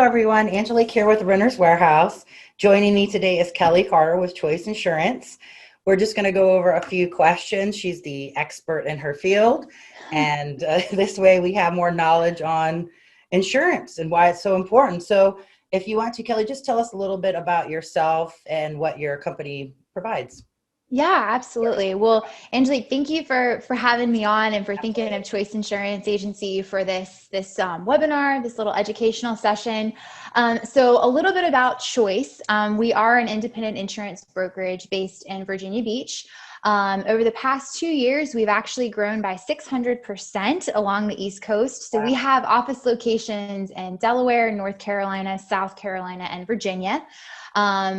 everyone. Angelique here with Renter's Warehouse. Joining me today is Kelly Carter with Choice Insurance. We're just going to go over a few questions. She's the expert in her field, and this way we have more knowledge on insurance and why it's so important. So if you want to, Kelly, just tell us a little bit about yourself and what your company provides. Yeah, absolutely. Well, Angelique, thank you for having me on and for thinking of Choice Insurance Agency for this webinar, this little educational session. So a little bit about Choice. We are an independent insurance brokerage based in Virginia Beach. Over the past 2 years, we've actually grown by 600% along the East Coast. So we have office locations in Delaware, North Carolina, South Carolina, and Virginia.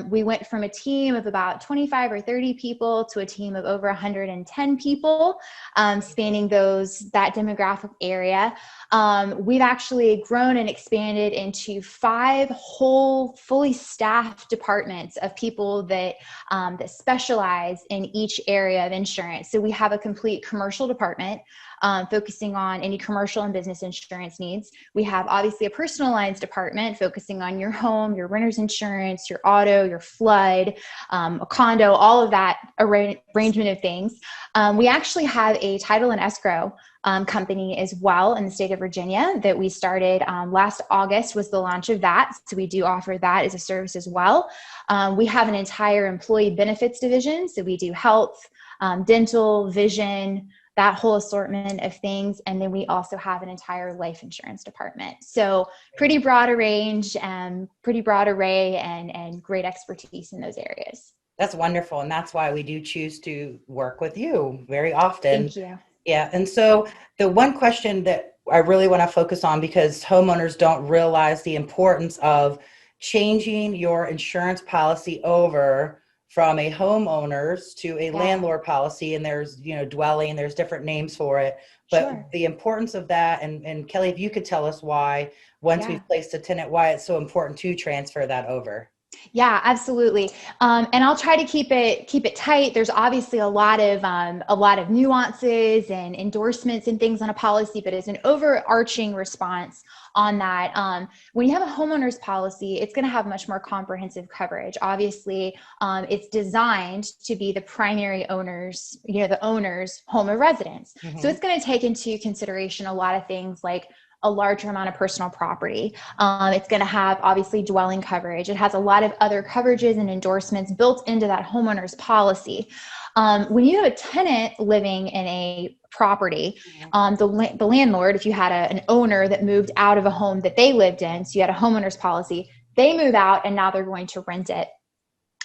We went from a team of about 25 or 30 people to a team of over 110 people, spanning that demographic area. We've actually grown and expanded into 5 whole, fully staffed departments of people that specialize in each area of insurance. So we have a complete commercial department, focusing on any commercial and business insurance needs. We have obviously a personal lines department focusing on your home, your renter's insurance, your auto, your flood, a condo, all of that arrangement of things. We actually have a title and escrow company as well in the state of Virginia that we started last August was the launch of that. So we do offer that as a service as well. We have an entire employee benefits division. So we do health, dental, vision, that whole assortment of things. And then we also have an entire life insurance department. So pretty broad a range and pretty broad array and great expertise in those areas. That's wonderful. And that's why we do choose to work with you very often. Thank you. Yeah. And so the one question that I really want to focus on, because homeowners don't realize the importance of changing your insurance policy over from a homeowner's to a landlord policy, and there's, dwelling, there's different names for it, but Sure. the importance of that, and Kelly, if you could tell us why, once we've placed a tenant, why it's so important to transfer that over. Yeah, absolutely. And I'll try to keep it tight. There's obviously a lot of nuances and endorsements and things on a policy, but as an overarching response on that, when you have a homeowner's policy, it's going to have much more comprehensive coverage. Obviously, it's designed to be the primary owner's, the owner's home of residence. Mm-hmm. So it's going to take into consideration a lot of things like a larger amount of personal property. It's going to have obviously dwelling coverage. It has a lot of other coverages and endorsements built into that homeowner's policy. When you have a tenant living in a property, the landlord, if you had an owner that moved out of a home that they lived in, so you had a homeowner's policy, they move out and now they're going to rent it.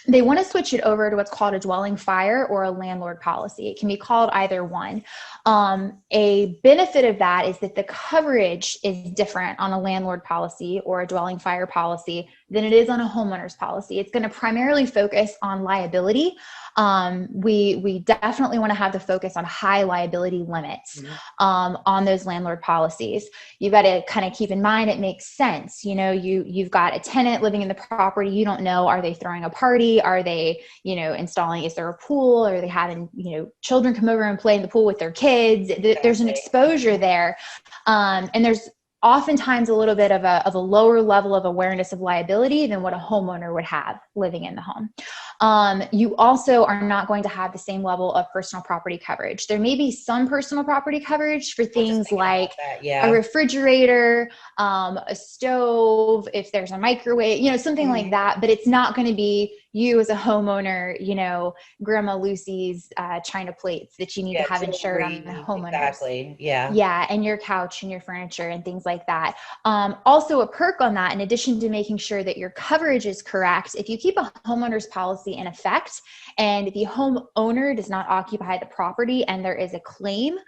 They want to switch it over to what's called a dwelling fire or a landlord policy. It can be called either one. A benefit of that is that the coverage is different on a landlord policy or a dwelling fire policy than it is on a homeowner's policy. It's going to primarily focus on liability. We definitely want to have the focus on high liability limits on those landlord policies. You've got to kind of keep in mind it makes sense. You've got a tenant living in the property. You don't know, are they throwing a party? Are they, installing, is there a pool? Are they having, children come over and play in the pool with their kids? There's an exposure there. And there's oftentimes a little bit of a lower level of awareness of liability than what a homeowner would have living in the home. You also are not going to have the same level of personal property coverage. There may be some personal property coverage for things like a refrigerator, a stove, if there's a microwave, something like that, but it's not going to be you as a homeowner, Grandma Lucy's china plates that you need to have insured on the homeowners. Exactly. Yeah. Yeah. And your couch and your furniture and things like that. Also a perk on that, in addition to making sure that your coverage is correct, if you keep a homeowner's policy in effect and the homeowner does not occupy the property and there is a claim,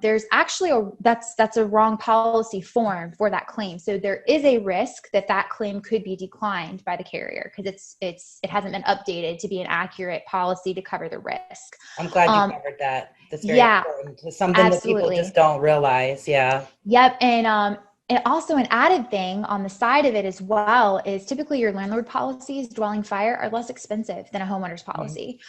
there's actually that's a wrong policy form for that claim. So there is a risk that claim could be declined by the carrier because it hasn't been updated to be an accurate policy to cover the risk. I'm glad you covered that. That's very important. It's something that people just don't realize. Yeah. Yep. And And also an added thing on the side of it as well is typically your landlord policies, dwelling fire, are less expensive than a homeowner's Mhm. policy.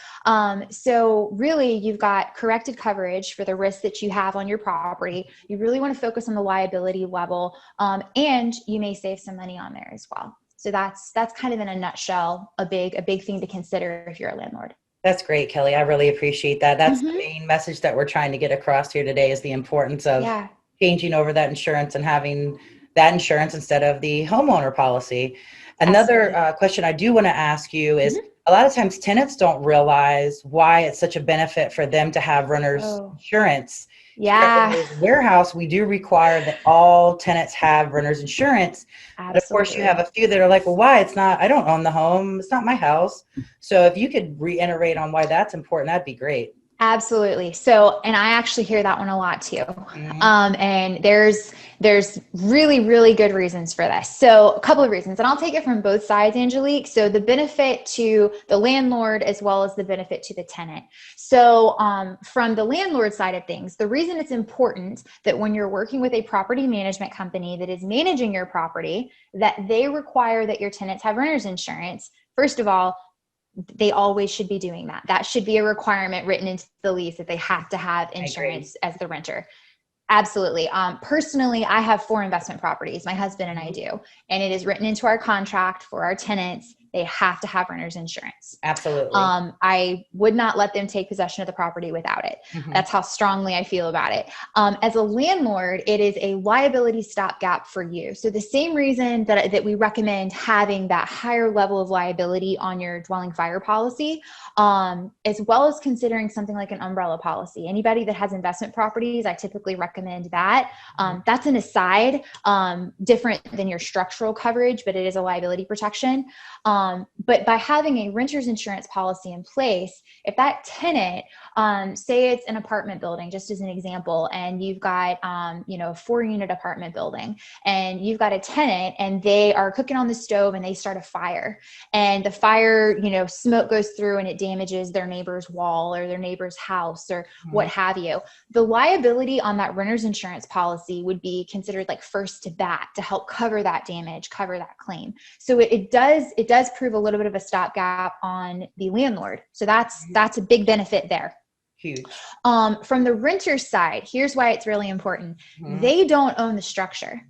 So really you've got corrected coverage for the risks that you have on your property. You really want to focus on the liability level, and you may save some money on there as well. So that's kind of in a nutshell, a big thing to consider if you're a landlord. That's great, Kelly. I really appreciate that. That's the Mm-hmm. main message that we're trying to get across here today is the importance of Yeah, changing over that insurance and having that insurance instead of the homeowner policy. Another absolutely. question I do want to ask you is Mm-hmm. a lot of times tenants don't realize why it's such a benefit for them to have renter's Oh, insurance. Here at yeah, Renter's Warehouse, we do require that all tenants have renter's insurance. But of course, you have absolutely. a few that are like, well, why? It's not, I don't own the home. It's not my house. So if you could reiterate on why that's important, that'd be great. Absolutely. So, and I actually hear that one a lot too. Hmm. And there's really good reasons for this. So, a couple of reasons, and I'll take it from both sides, Angelique. So, the benefit to the landlord as well as the benefit to the tenant. So, from the landlord side of things, the reason it's important that when you're working with a property management company that is managing your property, that they require that your tenants have renters insurance. First of all, they always should be doing that. That should be a requirement written into the lease that they have to have I agree. insurance as the renter. Absolutely. Personally, I have 4 investment properties, my husband and I Mhm. do, and it is written into our contract for our tenants. They have to have renter's insurance. Absolutely. I would not let them take possession of the property without it. Hmm. That's how strongly I feel about it. As a landlord, it is a liability stopgap for you. So the same reason that we recommend having that higher level of liability on your dwelling fire policy, as well as considering something like an umbrella policy. Anybody that has investment properties, I typically recommend that. That's an aside, different than your structural coverage, but it is a liability protection. But by having a renter's insurance policy in place, if that tenant, say it's an apartment building, just as an example, and you've got, a 4-unit apartment building, and you've got a tenant and they are cooking on the stove and they start a fire, and the fire, smoke goes through and it damages their neighbor's wall or their neighbor's house or what Hmm. have you. The liability on that renter's insurance policy would be considered like first to bat to help cover that damage, cover that claim. So it does prove a little bit of a stopgap on the landlord. So that's a big benefit there. Huge. From the renter's side, here's why it's really important. Hmm. They don't own the structure,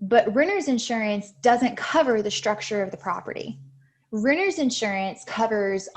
but renter's insurance doesn't cover the structure of the property. Renter's insurance covers,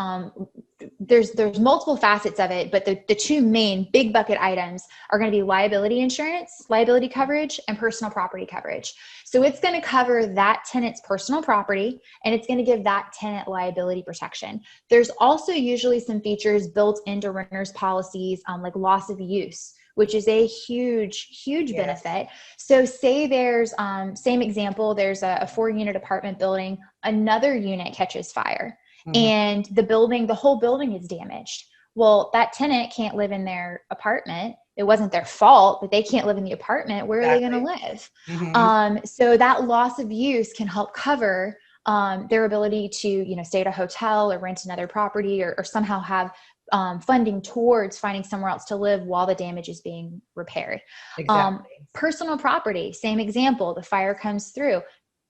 there's multiple facets of it, but the 2 main big bucket items are going to be liability insurance, liability coverage, and personal property coverage. So it's going to cover that tenant's personal property, and it's going to give that tenant liability protection. There's also usually some features built into renters policies, like loss of use, which is a huge Yes. benefit. So say there's, same example, there's a 4-unit apartment building, another unit catches fire, Hmm. and the whole building is damaged. Well, that tenant can't live in their apartment. It wasn't their fault, but they can't live in the apartment. Where are they going to Exactly. live? Hmm. So that loss of use can help cover, their ability to, stay at a hotel or rent another property, or somehow have, funding towards finding somewhere else to live while the damage is being repaired. Um, Exactly. Personal property, same example. The fire comes through.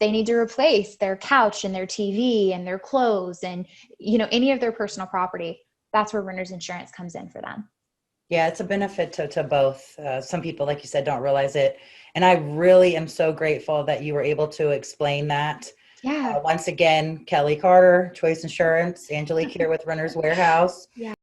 They need to replace their couch and their TV and their clothes and, any of their personal property. That's where renter's insurance comes in for them. Yeah, it's a benefit to both. Some people, like you said, don't realize it. And I really am so grateful that you were able to explain that. Yeah. Once again, Kelly Carter, Choice Insurance, Angelique here with Renter's Warehouse. Yeah.